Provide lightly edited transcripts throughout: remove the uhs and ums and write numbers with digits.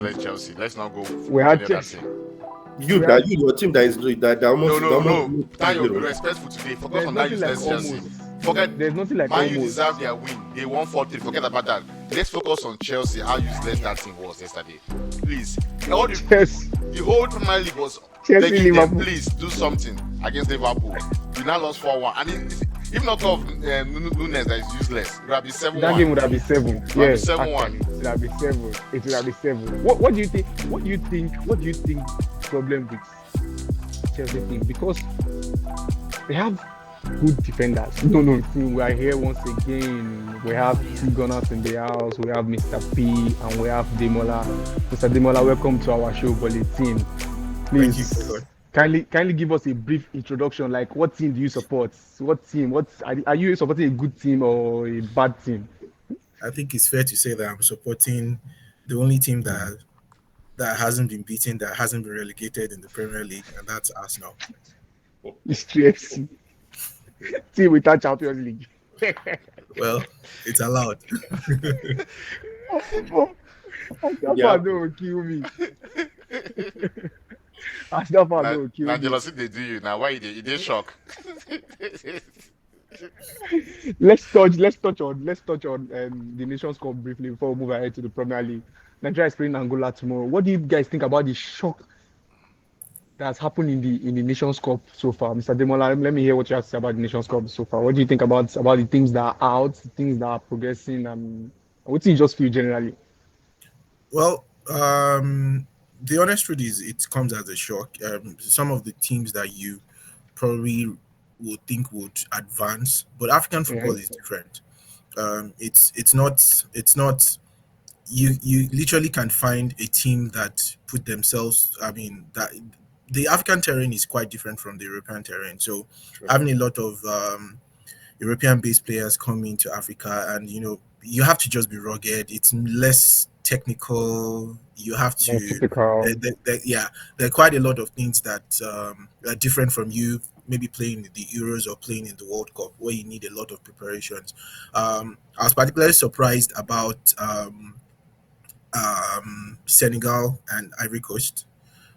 Let Chelsea. Let's not go We any had other Chelsea. team. Your team that almost No. Tayo, be 0. respectful today. Focus There's on that nothing like useless Chelsea. almost. Forget There's nothing like Man U almost. deserve their win. They won 4-3. Forget about that. Let's focus on Chelsea. How useless that team was yesterday. Please. All the whole Premier League was Chelsea, begging them, Liverpool. please do something against Liverpool. We now lost 4-1. And if not of Nunes that is useless, it would have been 7-1. That game would have been 7. Yes, 7-1. it would have been 7. It would have been 7. What do you think? What do you think? Problem with Chelsea team, because they have good defenders. No, we are here once again. We have two gunners in the house. We have Mr. P and we have Demola. Mr. Demola, welcome to our show, Bulletin. Please, kindly give us a brief introduction. Like, what team do you support? What team? Are you supporting a good team or a bad team? I think it's fair to say that I'm supporting the only team that hasn't been beaten, that hasn't been relegated in the Premier League, and that's Arsenal. It's TFC. Team without Champions League. Well, it's allowed. That don't kill me. That part don't kill me. Jealousy they do you now. Why you did shock? Let's touch on the Nations Cup briefly before we move ahead to the Premier League. Nigeria is playing Angola tomorrow. What do you guys think about the shock that's happened in the Nations Cup so far? Mr. Demola, let me hear what you have to say about the Nations Cup so far. What do you think about the teams that are out, the things that are progressing, and what do you just feel generally? Well, the honest truth is it comes as a shock. Some of the teams that you probably would think would advance, but African football is different. It's not. You literally can find a team that put themselves. I mean, that the African terrain is quite different from the European terrain. So having a lot of European-based players coming to Africa, and you have to just be rugged. It's less technical. You have to. There are quite a lot of things that are different from you maybe playing in the Euros or playing in the World Cup, where you need a lot of preparations. I was particularly surprised about Senegal and Ivory Coast.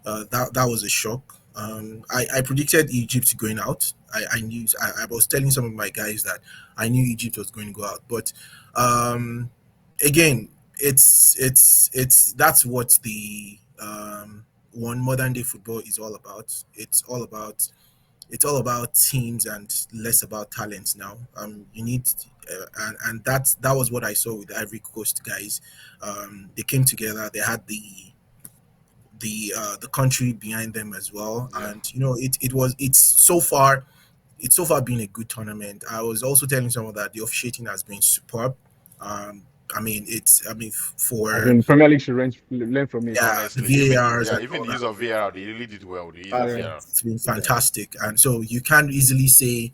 That was a shock. I predicted Egypt going out. I knew. I was telling some of my guys that I knew Egypt was going to go out. But again, it's that's what the one modern day football is all about. It's all about teams and less about talent now. You need, and that was what I saw with the Ivory Coast guys. They came together. They had the country behind them as well, and it's so far been a good tournament. I was also telling someone that the officiating has been superb. Premier League should learn from it. Yeah, the VARs. Even the use of VAR, they really did well. It's been fantastic, and so you can't easily say,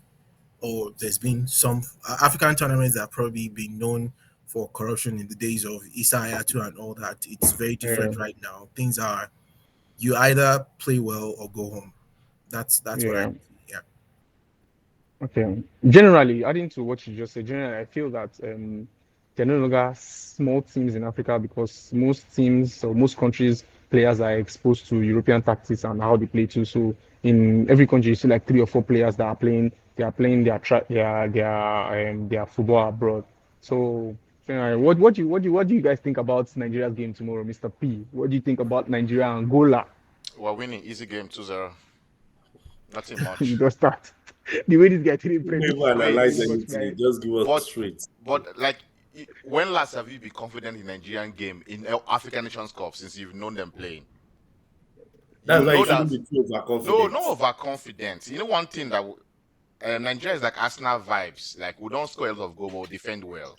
"Oh, there's been some African tournaments that have probably been known for corruption in the days of Issa Hayatou and all that." It's very different right now. Things are, you either play well or go home. That's what I yeah. Okay. Generally, adding to what you just said, I feel that there are no longer small teams in Africa, because most teams or most countries players are exposed to European tactics and how they play too. So in every country, you see like 3 or 4 players that are playing. They are playing their football abroad. So what do you guys think about Nigeria's game tomorrow, Mr. P? What do you think about Nigeria and Angola? We're winning easy game 2-0. Nothing much. You just start. The way this guy didn't play. Analyze anything. Just give us straight. But like, when last have you been confident in Nigerian game in African Nations Cup since you've known them playing? That's why you shouldn't be too overconfident. No, not overconfident. You know, one thing that Nigeria is like Arsenal vibes. Like, we don't score a lot of goals, but we defend well.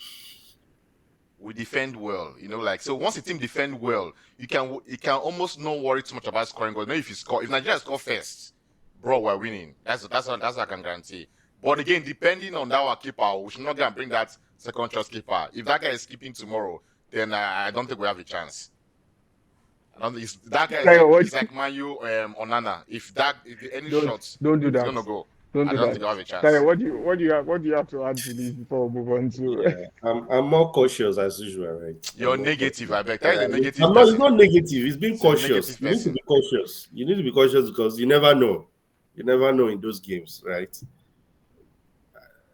So once a team defend well, you can almost not worry too much about scoring goals. Maybe if Nigeria score first, bro, we're winning. That's what I can guarantee. But again, depending on our keeper, we should not go and bring that second choice keeper. If that guy is keeping tomorrow, then I don't think we have a chance. That guy is like Mainoo, Onana. If any shots, don't do that. It's gonna go. Don't I do don't that. think I have a Tayo, chance. what do you have to add to this before we move on to? Yeah, I'm more cautious as usual, right? You're I'm more negative, cautious. I beg. That is a negative I'm not. It's person. not negative. It's being It's a negative cautious. You need to person. be cautious. You need to be cautious because you never know. You never know in those games, right?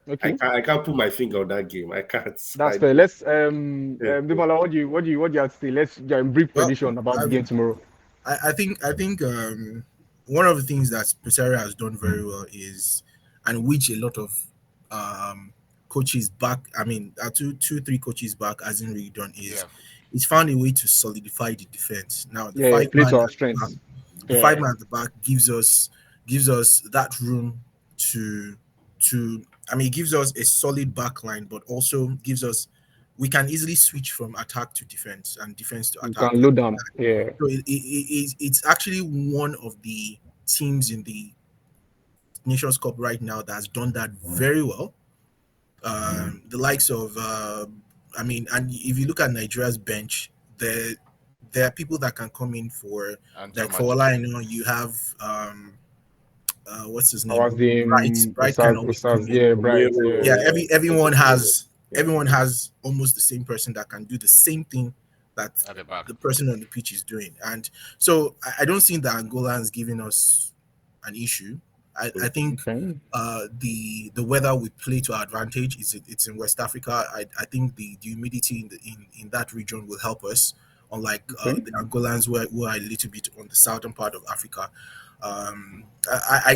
Okay, I can't put my finger on that game. I can't. that's fair. Let's Yeah. Demola, what do you have to say? Let's brief Well, prediction about the game tomorrow. I think one of the things that Peseira has done very well is, and which a lot of coaches back, I mean, three coaches back hasn't really done is, Yeah. it's found a way to solidify the defense. Now the Yeah, five play man to our at the back, strengths. the five Yeah, man at the back gives us that room to I mean, it gives us a solid back line, but also gives us, we can easily switch from attack to defense and defense to you attack. can load them. Yeah, So it's actually one of the teams in the Nations Cup right now that's done that very well. The likes of, I mean, and if you look at Nigeria's bench, there are people that can come in for, And like, for all Magic. I know, you have what's his I was name? the Bright can always come Ustaz. in. Yeah, Bright. Yeah, Yeah, everyone has almost the same person that can do the same thing that At the back. the person on the pitch is doing. And so I don't think that Angola is giving us an issue. I think okay. the weather we play to our advantage. It's in West Africa. I think the humidity in that region will help us, unlike Okay. the Angolans who are a little bit on the southern part of Africa. I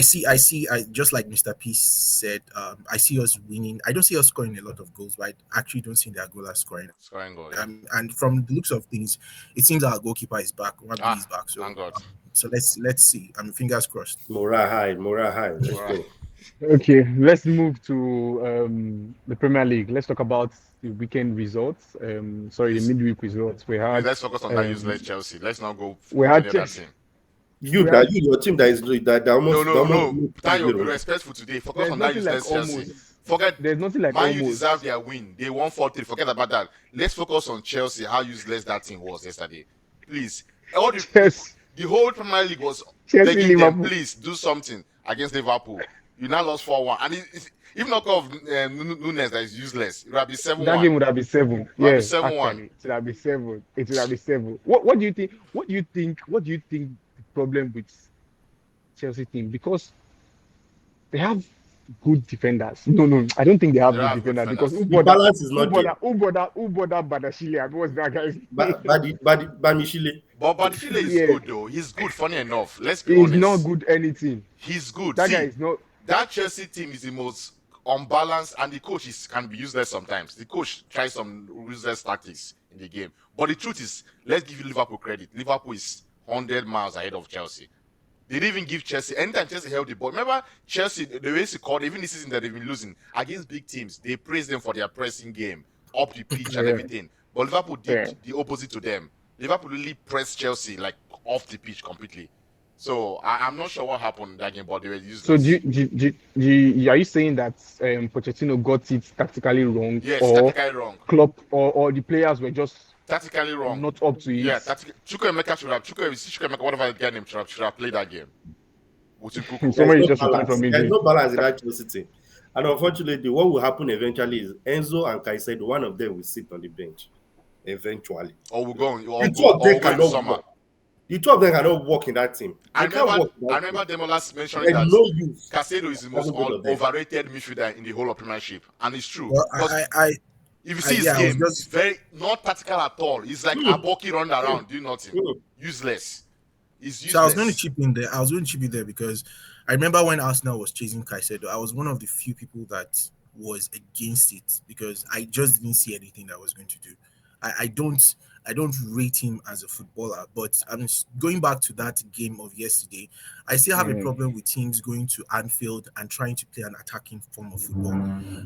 just like Mr. P said, I see us winning. I don't see us scoring a lot of goals, but I actually don't see the Angola scoring. Scoring goal. Yeah. And from the looks of things, it seems our goalkeeper is back. Wabili is back. So thank God. so let's see. I mean, fingers crossed. Morale high. Let's Alright. go. Okay, let's move to the Premier League. Let's talk about the weekend results. Sorry, the midweek results. We had. Let's focus on that useless Chelsea. Let's not go We for had any other Chelsea. team. Your team that is that almost No. Tayo, be zero. respectful today. Focus There's on that nothing like useless Chelsea. almost. Forget There's nothing like Man U almost. deserve their win. They won 4-3. Forget about that. Let's focus on Chelsea, how useless that team was yesterday. Please. Yes, The whole Premier League was Chelsea, begging them, Liverpool. please do something against Liverpool. You now lost 4-1. And if not of Nunes that is useless, it would have been 7-1. That game would have been 7. Would have been Yeah, 7-1. actually, it would have been 7. It would have been 7. What do you think? What do you think the problem with Chelsea team? Because they have good defenders. No, I don't think they have They good have good defenders because The balance is not there. Uboda Badashile. What's that guy's name? Banishile. But Badishile is Yeah. good though. He's good, funny enough. Let's be He's honest. not good anything. He's good. That See, guy is not. that Chelsea team is the most unbalanced, and the coach can be useless sometimes. The coach tries some useless tactics in the game. But the truth is, let's give Liverpool credit. Liverpool is 100 miles ahead of Chelsea. They didn't even give Chelsea, anytime Chelsea held the ball. Remember, Chelsea, the way they called, even this season that they've been losing, against big teams, they praise them for their pressing game, up the pitch and Yeah. everything. But Liverpool did Yeah. the opposite to them. Liverpool really pressed Chelsea like off the pitch completely. So I'm not sure what happened in that game, but they were useless. So are you saying that Pochettino got it tactically wrong, Yes, or tactically wrong. Klopp or the players were just Tactically wrong. not up to it? Yeah, Chukwuemeka should have, whatever guy name should have played that game. Somebody just balance. returned from There's injury. no balance in that Chelsea team. And unfortunately, what will happen eventually is Enzo and Caicedo, one of them will sit on the bench. Eventually. Or we'll go on, The two of them in cannot summer. work. The two of them cannot work in that team. I They can't remember work in that team. Demola mentioning There's that no use. Caicedo is the most Doesn't go to them. overrated midfielder in the whole of Premiership, and it's true. Well, Because if you see his yeah, I was game, just- it's very not tactical at all. He's like a Aboki running around, doing nothing. Useless. He's useless. So I was going to chip in there because I remember when Arsenal was chasing Caicedo, I was one of the few people that was against it because I just didn't see anything that was going to do. I don't rate him as a footballer, but I'm going back to that game of yesterday. I still have a problem with teams going to Anfield and trying to play an attacking form of football.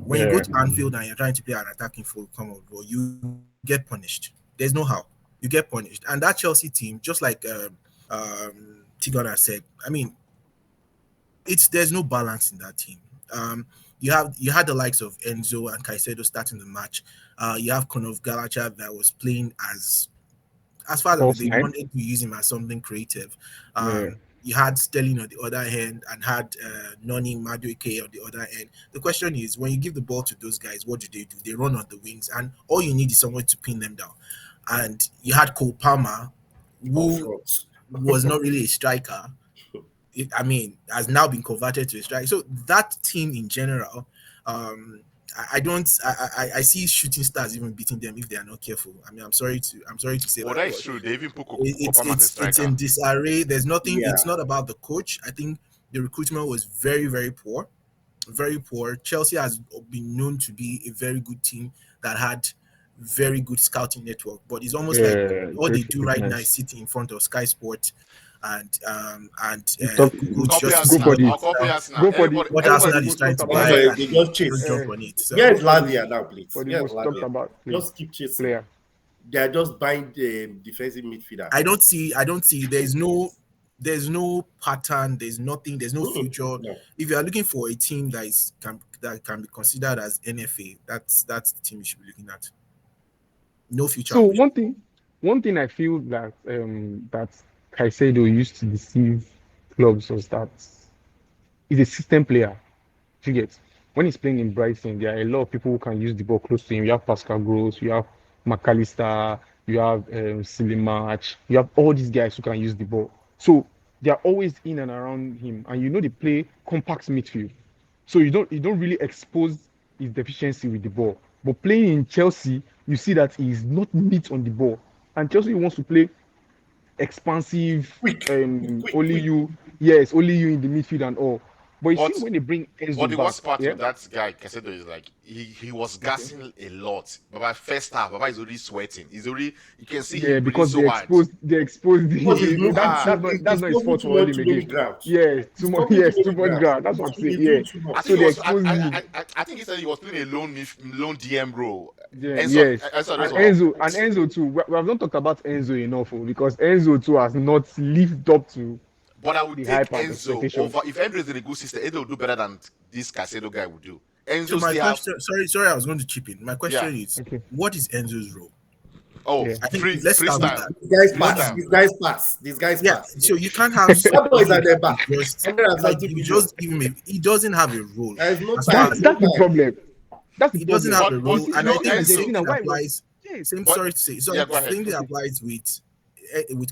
When you go to Anfield and you're trying to play an attacking form of football, you get punished. There's no how. You get punished. And that Chelsea team, just like Tigana has said, I mean, there's no balance in that team. You had the likes of Enzo and Caicedo starting the match. You have Konov Galacha that was playing as far as they wanted to use him as something creative. you had Sterling on the other hand and had Noni Madueke on the other end. The question is, when you give the ball to those guys, what do? They run on the wings, and all you need is someone to pin them down. And you had Cole Palmer, who was not really a striker. Has now been converted to a striker. So that team in general, I see shooting stars even beating them if they are not careful. I'm sorry to say that. That is true. They even put it's in disarray. There's nothing. Yeah. It's not about the coach. I think the recruitment was very, very poor, very poor. Chelsea has been known to be a very good team that had very good scouting network, but it's almost like all they do right now is sit in front of Sky Sports and go for the what Arsenal is trying to buy. They just chase. Jump on it. So. Here's Lavia now, please. For the most talked about just keep chasing. player. They are just buying the defensive midfielder. I don't see. There's no pattern. There's nothing. There's no future. No. If you are looking for a team that can be considered as NFA, that's the team you should be looking at. No future. So one thing I feel that that Caicedo used to deceive clubs was that he's a system player. You get when he's playing in Brighton, there are a lot of people who can use the ball close to him. You have Pascal Gross, you have McAllister, you have Silimac, you have all these guys who can use the ball. So they are always in and around him, and they play compact midfield. So you don't really expose his deficiency with the ball. But playing in Chelsea, you see that he is not neat on the ball, and Chelsea wants to play expansive, only you in the midfield and all. But you see when they bring Enzo but the worst part yeah? of that guy Caicedo is like he was gassing a lot. But by first half, Baba is already sweating. You can see him because so they exposed the that's not his fault for all him again. Yes, too much ground. That's what I'm saying. Yeah. So they exposed him. I think he said he was playing a lone DM role. Yeah, Enzo too. We have not talked about Enzo enough because Enzo too has not lived up to. But I would take Enzo over. If Enzo is in a good system, Enzo will do better than this Caicedo guy would do. Enzo so my question, sorry, I was going to chip in. My question is, what is Enzo's role? I think let's start with that. These guys pass. So you can't have boys at their back. He doesn't have a role. That's the problem. He doesn't have a role, and I think the same thing applies. Sorry to say, the same thing applies with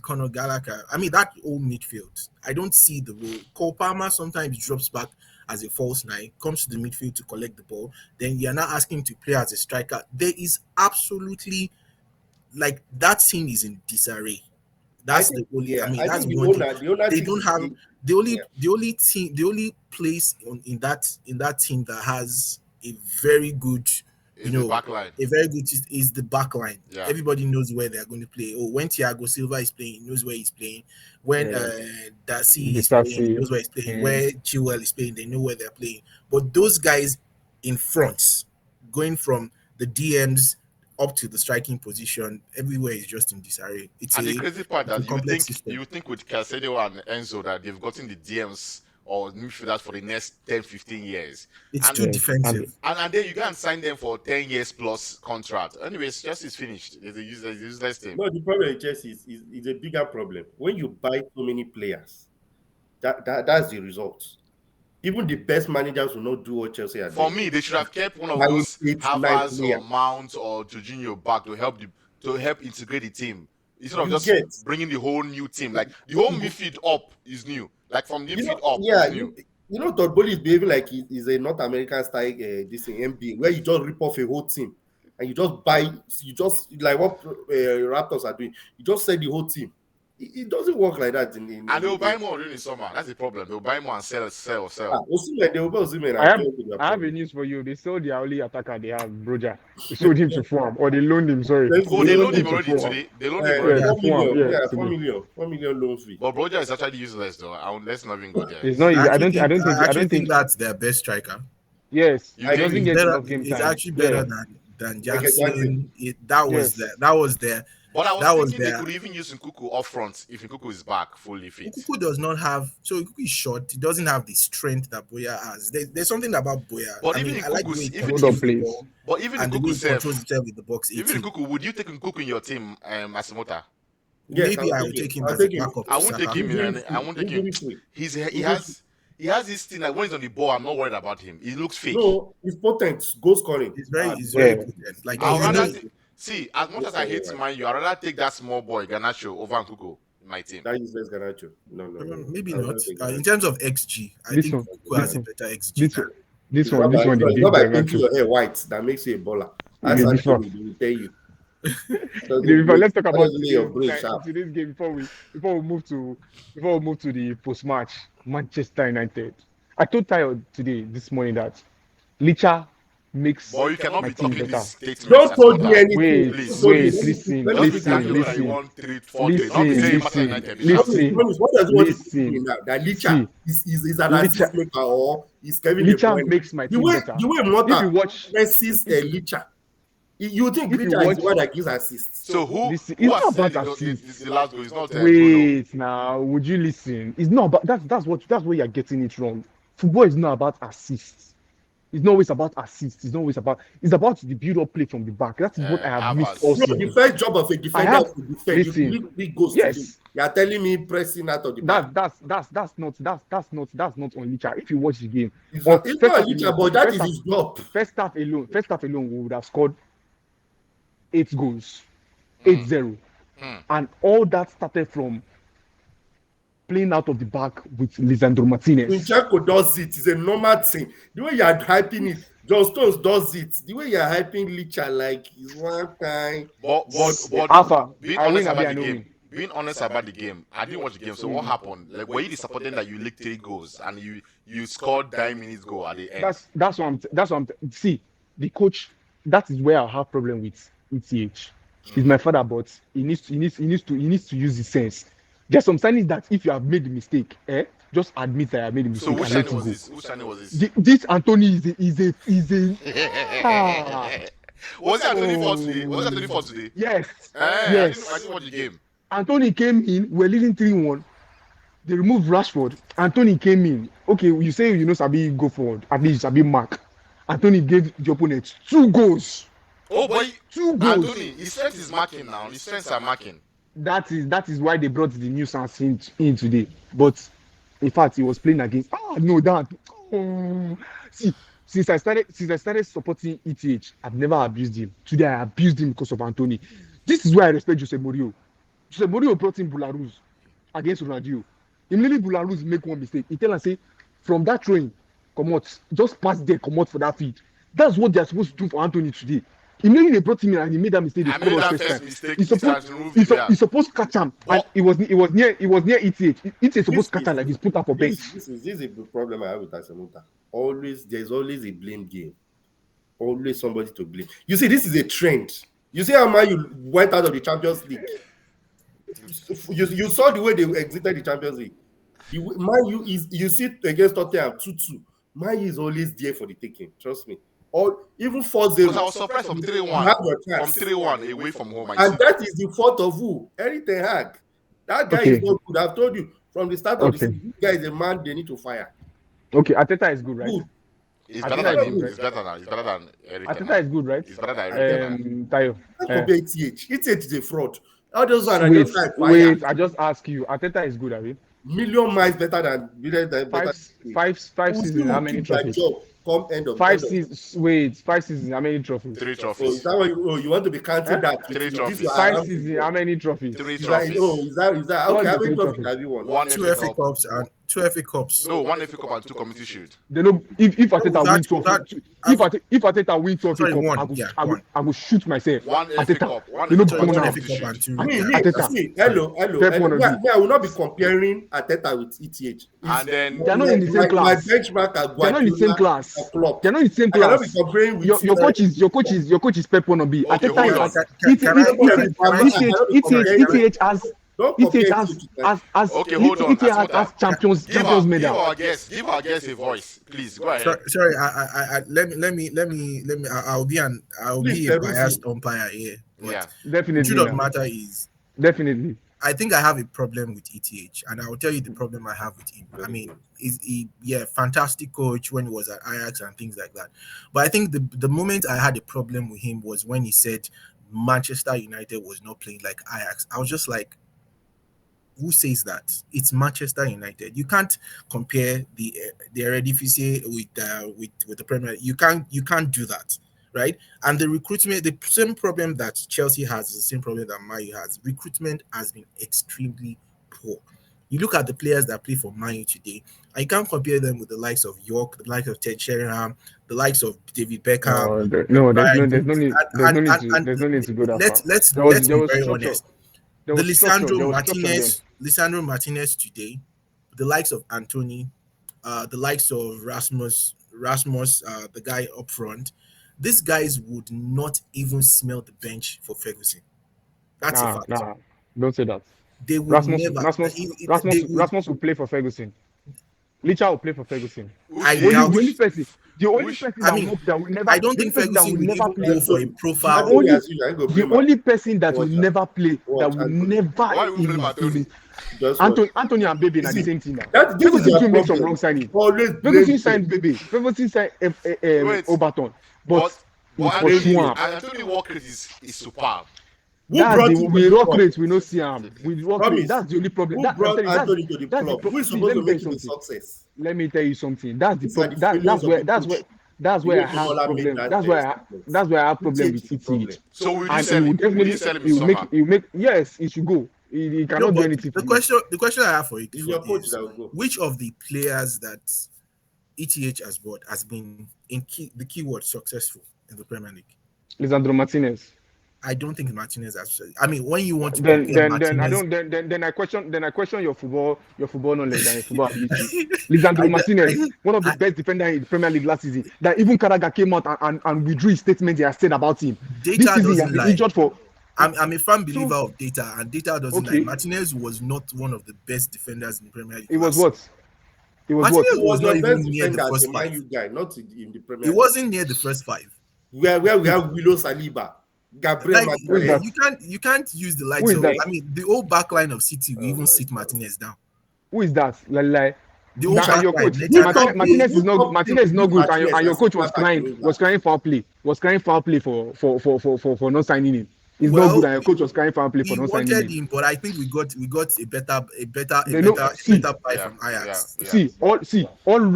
Conor Gallagher. That old midfield, I don't see the role. Cole Palmer sometimes drops back as a false nine, comes to the midfield to collect the ball. Then you're not asking him to play as a striker. There is absolutely that team is in disarray. That's the only. That's one. They don't have the only place in that team that has a very good. Backline. A very good is the back line. Yeah. Everybody knows where they're going to play. When Thiago Silva is playing, he knows where he's playing. When Darcy is playing, he knows where he's playing. Where Chilwell is playing, they know where they're playing. But those guys in front, going from the DMs up to the striking position, everywhere is just in disarray. The crazy part that you think with Caicedo and Enzo that they've gotten the DMs or midfielders for the next 10-15 years. It's too defensive. And then you can't sign them for 10 years plus contract. Anyways, Chelsea is finished. It's a useless team. No, the problem with Chelsea is a bigger problem. When you buy so many players, that's the result. Even the best managers will not do what Chelsea are doing. For me, they should have kept one of those Havertz or Mount or Jorginho back to help integrate the team. Instead of just bringing the whole new team. Like, the whole midfield up is new. Like, from midfield up is new. Todd Bowley is behaving like he's a North American style NBA, where you just rip off a whole team. And you just like what Raptors are doing. You just sell the whole team. It doesn't work like that. And they'll buy more during the summer. That's the problem. They'll buy more and sell. They will buy Osimhen. I have a news for you. They sold their only attacker they have, Broja. They sold him to Fulham. Or they loaned him, sorry. They loaned him already today. They loaned him already. 4 million loan fee. But Broja is actually useless though. Let's not even go there. It's not easy. I don't think that's their best striker. Yes. He doesn't get enough game time. It's actually better than Jackson. That was there. But I was thinking they could even use Nkuku up front if Nkuku is back fully fit. Nkuku does not have, so Nkuku is short. He doesn't have the strength that Boya has. There's something about Boya. But even Nkuku controls himself with the box. Even Nkuku, would you take Nkuku in your team as a motor? Yes, maybe I I'll would take him I'll as a take him. backup I to won't take Saka. him in. I won't take him. Injury free. He has this thing that when he's on the ball, I'm not worried about him. He looks fake. No, he's potent. Goal scoring. He's very Yeah. potent. Like I'd you rather know, see, as much as I hate Man U, I'd rather take that small boy Garnacho over Nkuko in my team. That useless Garnacho. No. maybe I will not. take In Garnacho. terms of XG, I This think one, Kuku has this a one. better XG. This than- one, this It's one, not they by give painting Garnacho. your hair white that makes you a baller. That's Yeah, how this one. they will tell you. Let's talk about today's your brain sharp. today's game before we move to the post match. Manchester United. I told Tayo this morning that Licha makes But you cannot my be team talking better. these statements. Don't as told me mother. anything. Wait, Please. listen. Just be thank you that you won 3-4-3. Not be saying Manchester United be sharp. What does he want to listen. do now? That Licha is an Licha- assist maker or is Kevin De Licha Bruyne? makes my The team way better. the way If you Mota watch, presses Licha, you think If you Licha is watch- the one that gives assists? So who Listen, it's not has said about this assists. the last goal? It's not Bruno. wait now, would you listen? It's not about that's where you're getting it wrong. Football is not about assists. It's not always about assists. It's about the build-up play from the back. That is what I have missed Havertz. also. No, the first job of a defender is to defend. listen, You big goals yes. to him. You are telling me pressing out of the back. That's not on Licha. If you watch the game, It's or not first Licha, half but that first is half- his job. First half alone, we would have scored 8 goals, 8-0, and all that started from playing out of the back with Lisandro Martinez. Zinchenko does it. It's a normal thing. The way you are hyping it, John Stones does it. The way you are hyping Licha, like is one kind. But Alpha, being I honest win, about I the know game. win. Being honest about the game, I didn't watch the game. So what happened? Like, were you disappointed that you leaked 3 goals and you scored 9 minutes goal at the end? That's what I'm see, the coach, that is where I have problem with ETH. He's my father, but he needs to use his sense. There's some signs that if you have made the mistake, just admit that I made a So mistake which and let signing it was go. this? Which signing was this? This Anthony is a Was it Anthony for today? Was it Anthony for today? yes. I didn't watch the game. Anthony came in, we're leading 3-1. They removed Rashford. Anthony came in. Okay, you say Sabi go forward. At least Sabi mark. Anthony gave the opponent 2 goals. Oh boy, 2 goals. Anthony, his strength is marking now. His strengths are marking. That is why they brought the new sounds in today. But in fact, he was playing against. See, since I started supporting ETH, I've never abused him. Today I abused him because of Anthony. This is why I respect Jose Mourinho. Jose Mourinho brought in Bularuz against Ronaldo. Immediately Bularuz make one mistake. He tell us say, from that train, come out, just pass there, come out for that feed. That's what they're supposed to do for Anthony today. Immediately they brought him in and he made that mistake. I made that first mistake. He's supposed to catch him, and it was near ETH. ETH supposed to catch him like he's put up a bench. This is a problem I have with Asamuta. There's always a blame game. Always somebody to blame. You see, this is a trend. You see how Man you went out of the Champions League. You saw the way they exited the Champions League. You see against Tottenham 2-2. Man is always there for the taking. Trust me. Or even 4-0. Because I was surprised from 3-1. From 3-1 away from home. And that is the fault of who? Eric Ten Hag. That guy is not good. I've told you from the start of the season. This guy is a man they need to fire. Okay, Arteta is good, right? Good. He's better than him. He's better than Eric. Arteta is good, right? He's better than Eric. Tayo. ETH is a fraud. All those are wait, I just ask you. Arteta is good, are we? Million miles better than five seasons. How many trophies? Come end of 5 seasons. Wait, 5 seasons. How many trophies? 3 Oh, trophies. is that what you want to be counting that? 3 trophies. 5 seasons. How many trophies? 3 Is that, trophies. is that okay? How many trophies have you won? 1 2 FA FA Cup. Cups and 2 FA Cups. No, 1 FA Cup and 2 Community Shield. They know if Arteta wins 12, if Arteta wins 12 Sorry, cup, one. I will shoot myself. 1 FA Arteta, Cup. 1 you know, FA come Cup on and FA 2 Cup Shield. and 2. Arteta. Hello. Fair I will not be comparing Ateta with ETH. And then They're not in the same class. My benchmark are They're not in the same class. Klopp. They're not in the same I cannot be class. comparing with Your coach is Pep Wannabe. Okay, Arteta hold on. ETH has Don't ETH compare has Okay, hold on. ETH has champions Give medal. our guests a voice, please. Go ahead. Sorry, let me. I'll be a biased umpire here. But Yeah. the Definitely. truth of the matter is, Definitely. I think I have a problem with ETH, and I will tell you the problem I have with him. I mean, fantastic coach when he was at Ajax and things like that. But I think the moment I had a problem with him was when he said Manchester United was not playing like Ajax. I was just like, who says that? It's Manchester United. You can't compare the Eredivisie with the Premier League. You can't do that, right? And the recruitment, the same problem that Chelsea has is the same problem that Man U has. Recruitment has been extremely poor. You look at the players that play for Man U today, and you can't compare them with the likes of York, the likes of Ted Sheringham, the likes of David Beckham. There's no need to go that far. Let's There be was very structure. honest. There The was structure. There was structure then. Lisandro Martinez today, the likes of Anthony, the likes of Rasmus, the guy up front, these guys would not even smell the bench for Ferguson. That's a fact. Don't say that. They would Rasmus will play for Ferguson. Licha will play for Ferguson. The only person that will never. I don't think Ferguson will never go for a profile. The only person that will never play, that will never. Anthony and Baby are the same thing now. Ferguson make some wrong signing. Ferguson signed Baby. Ferguson signed Overton. But Anthony Walker is superb. We rock rates, we no see him. We rock rates. That's the only problem. Who brought Anthony to the club? Who is supposed to make him a success? Let me tell you something. That's the problem. That's where I have problem. That's where I have problem with ETH. So we sell him. Yes, it should go. He cannot do anything. The question I have for you is, which of the players that ETH has bought has been the keyword successful in the Premier League? Lisandro Martinez. I don't think Martinez has. I mean, when you want to then I question your football knowledge and your football ability. Lisandro Martinez, one of the best defenders in the Premier League last season. That even Carragher came out and withdrew his statement he has said about him. Data doesn't lie. Injured for. I'm a firm believer of data, and data doesn't lie. Martinez was not one of the best defenders in the Premier League. Martinez was not even near the first five. Not in the Premier League. He wasn't near the first five. Where we have Willow Saliba. Gabriel you can't use the likes of. I mean, the old back line of City will even sit Martinez down. Who is that? Like the old your coach. Martinez is not good, and your coach was crying foul play for not signing him. He's not good, and your coach was crying foul play for not signing him. But I think we got a better buy from Ajax. All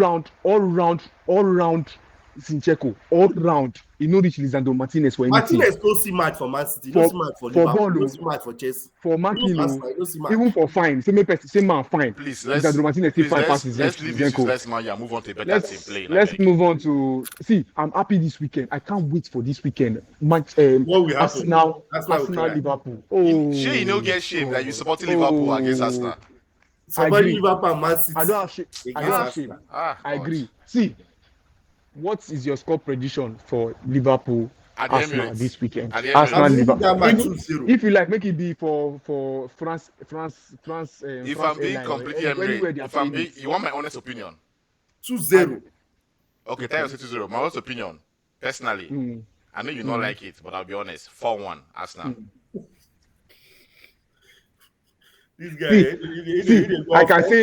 round. Zinchenko all round. He no reach Lisandro Martinez for anything. Martinez no see match for Man City, no see match for Liverpool, no see match for Chelsea. For Martinez, even for fine, same man fine. Please, Lisandro Martinez still fine passes. Let's leave this useless man. Move on to a better team play. Let's move on to I'm happy this weekend. I can't wait for this weekend. Arsenal, Liverpool. Oh, sure, you know, get shame that you supporting Liverpool against Arsenal. Somebody Liverpool and Man City. I don't have shame. I agree. See. What is your score prediction for Liverpool Arsenal this weekend? Arsenal Liverpool. If you like, make it be for France. If I'm being completely Emirates, you want my honest opinion? 2-0. Okay, tell us 2-0. My honest opinion, personally, I know you don't like it, but I'll be honest. 4-1 Arsenal. This guy, I can say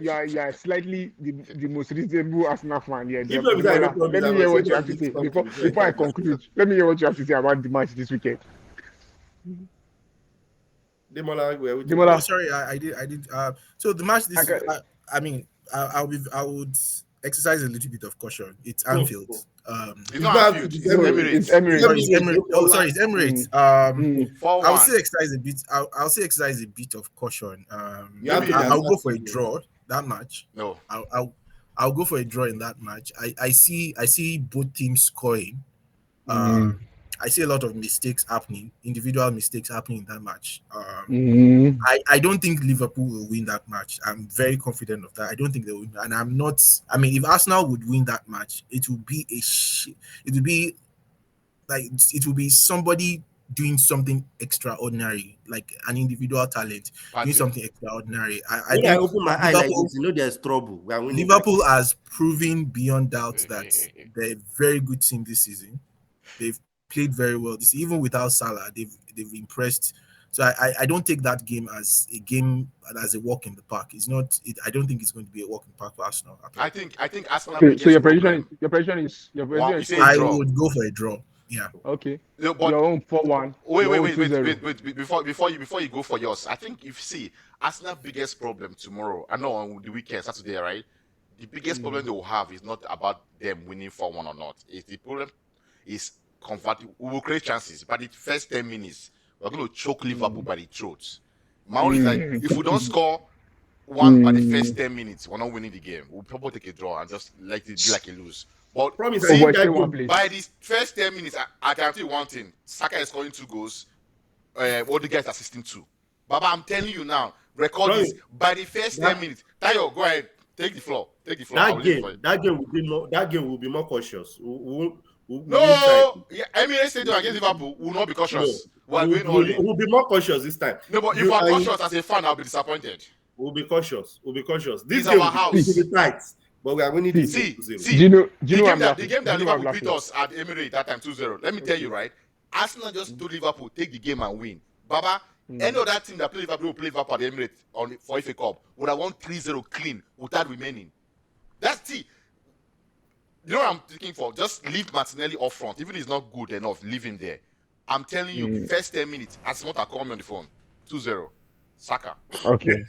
you are slightly the most reasonable Arsenal fan here. Let me hear what you have to say before I conclude. Let me hear what you have to say about the match this weekend. Demola. Sorry, I did. So the match this. I would exercise a little bit of caution. It's Anfield. It's not Anfield. It's Emirates. Oh, sorry, it's Emirates. I'll say exercise a bit of caution. I'll go for a draw that match. No, I'll go for a draw in that match. I see both teams scoring. I see a lot of mistakes happening, individual mistakes happening in that match. I don't think Liverpool will win that match. I'm very confident of that. I don't think they will win. And I'm not. I mean, if Arsenal would win that match, it would be it would be somebody doing something extraordinary, like an individual talent, doing something extraordinary. I open my eye like this, there's trouble. Liverpool has proven beyond doubt that they're a very good team this season. They've played very well. Even without Salah, they've impressed. So I don't take that game as a walk in the park. It's not. I don't think it's going to be a walk in the park for Arsenal. I think Arsenal. So your prediction is I would go for a draw. Yeah. Okay. No, but Your own 4-1. wait, your own wait. 2-0. Before you go for yours, I think if see Arsenal's biggest problem tomorrow, I know on the weekend, Saturday, right? The biggest problem they will have is not about them winning 4-1 or not. It's the problem is converting. We will create chances, but the first 10 minutes, we're going to choke Liverpool by the throat. My own is like, if we don't score one by the first 10 minutes, we're not winning the game. We'll probably take a draw and just let it be like a lose. But Promise, see, I think that one game, place. by the first 10 minutes, I can tell you one thing. Saka is scoring 2 goals. Odegaard is assisting 2. Baba, I'm telling you now, record Sorry. this. By the first 10 minutes, Tayo, go ahead. Take the floor. that game will be more cautious. We'll No, yeah, Emirates Stadium against Liverpool will not be cautious. We'll be more cautious this time. No, but if I'm cautious as a fan, I'll be disappointed. We'll be cautious. This It's game our house. will be tight, but we are winning this game 2-0. Do you know the I'm game laughing? that Do you know I'm Liverpool beat laughing? us at Emirates that time 2-0. Let me tell you, right? Arsenal just told Liverpool take the game and win. Baba, any other team that play Liverpool will play Liverpool at the Emirates for FA Cup would have won 3-0 clean without remaining. That's it. You know what I'm thinking for? Just leave Martinelli up front. Even if he's not good enough, leave him there. I'm telling you, first 10 minutes, as what I call me on the phone, 2-0. Saka. Okay.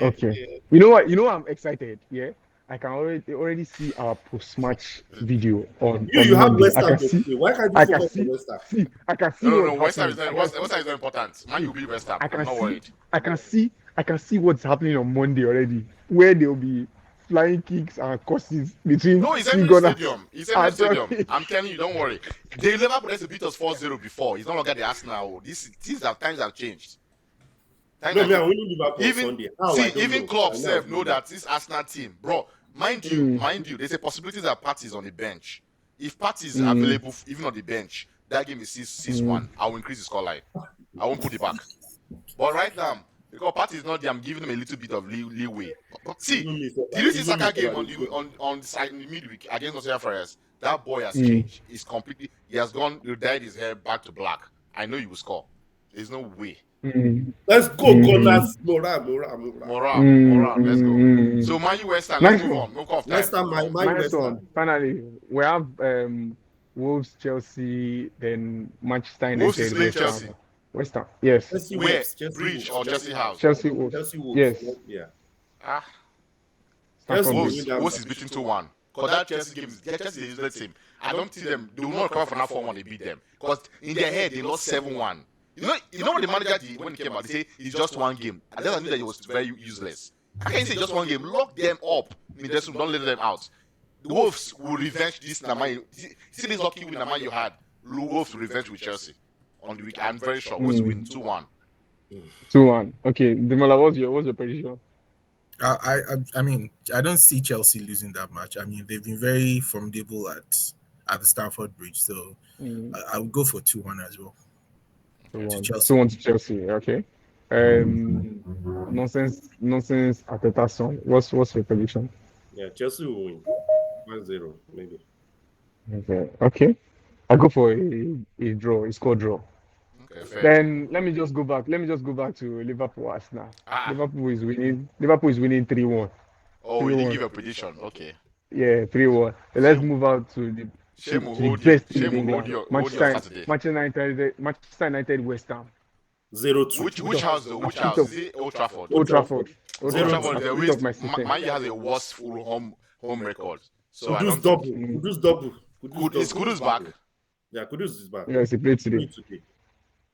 Okay. You know what? I'm excited. Yeah. I can already see our post-match video on. You have Monday. West Ham. Why can't you focus on West Ham? I can see. No. West Ham is not important. Man, you'll be West Ham. I'm not worried. I can see what's happening on Monday already, where there'll be flying kicks and crosses between. No, it's two Emirates gunners. Stadium. It's Emirates Stadium. I'm telling you, don't worry. They Liverpool has beat us 4-0 before. It's no longer the Arsenal. Times have changed. I'm winning Liverpool on Sunday. Even clubs know that this Arsenal team, bro. Mind you, there's a possibility that Partey's on the bench. If Partey's available, even on the bench, that game is 6-1. I will increase the scoreline. I won't put it back. But right now, because Partey's not there, I'm giving him a little bit of leeway. See, did you see Saka game on the side in the midweek against Nottingham Forest? That boy has changed. He has dyed his hair back to black. I know he will score. There's no way. Let's go, Gunners. Morale. Let's go. So, Man U West Ham, let's move on. No off time. West Ham, my West Ham. Finally, we have Wolves, Chelsea, then Manchester United. Wolves is playing Chelsea. West Ham, yes. Where? Bridge or Chelsea House? Chelsea Wolves. Yes. Yeah. Wolves is beating 2-1. Because that Chelsea game is Chelsea is a useless team. I don't see them. They will not recover from that 4-1 they beat them. Because in their head, they lost 7-1. You know what the manager did when he came out? They say it's just one game. I just knew that he was very useless. I can't say just one game. Lock them up in the dressing room. Don't let them out. The Wolves will revenge this Naman. See this lucky win Naman you had. Wolves will revenge with Chelsea on the week. I'm very sure. Wolves win 2-1. 2-1. Okay, Demola, what's your prediction? I mean, I don't see Chelsea losing that match. I mean, they've been very formidable at the Stamford Bridge, so I would go for 2-1 as well. 2-1 to Chelsea. Okay. Nonsense. Ateta song. What's your prediction? Yeah, Chelsea will win 1-0 maybe. Okay. I go for a draw. A score draw. Okay, then let me just go back to Liverpool Arsenal. Liverpool is winning 3-1. Oh, you didn't give a prediction. Okay. Yeah, 3-1. Let's move out to the best in England. Manchester United West Ham. 0-2. Which house though? Which house? Is it Old Trafford? Old Trafford. Man U has a worst full home record. So Kudus double. Is Kudus back? Yeah, Kudus is back. Yes, he played today.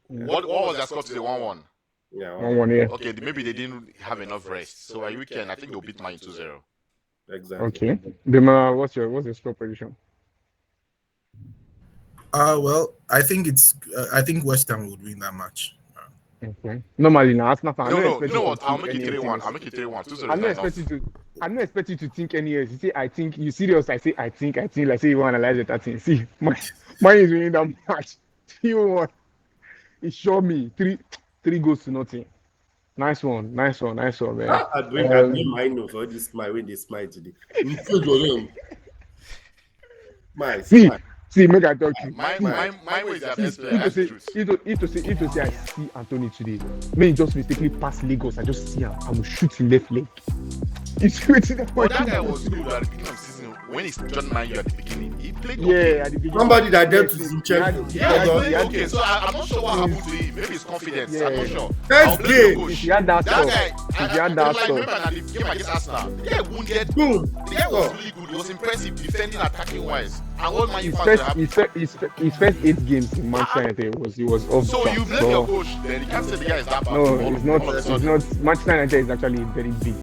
What was that score today? 1-1. Yeah, 1-1. Yeah. Okay, maybe they didn't have enough rest. So by weekend, I think they'll beat Man U 2-0. Exactly. Okay. Dema, what's your score prediction? Well, I think West Ham would win that match. Okay. Normally, now Arsenal fan. No. You know what? I'll make it 3-1. 2-0. I'm not expecting you to think any else. You say I think. You serious? I say I think. Like say you want to analyze that thing. See, mine is winning that match. 3-1. It showed me 3 goals to nothing. Nice one, man. I bring Mainoo for this smile when they smile today. See, make I talk to you. My way is the best player. If to say I see Anthony today, may he just mistakenly pass Lagos. I just see him. I will shoot him left leg. It's waiting. But that guy was good at the beginning of the season. when he joined Man U at the beginning, he played Yeah, okay. at the beginning. Somebody that dealt Yes, with he Zinchenko. had- Yeah, he played he had- okay. So I'm not sure what happened to him. Maybe his confidence. I'm not Yeah. sure. Next I'll blame the game, coach. If he had that That stuff, guy, if he had that like, stuff, remember that the game against Arsenal, the guy wounded. boom, The guy was score. really good. He was impressive, defending, attacking wise. And all Man U his fans were first, happy. his first 8 games in Manchester United he was off. So you blame your coach, then you can't say the guy is that bad. No, all it's not. of a It's sudden. not. Manchester United is actually very big.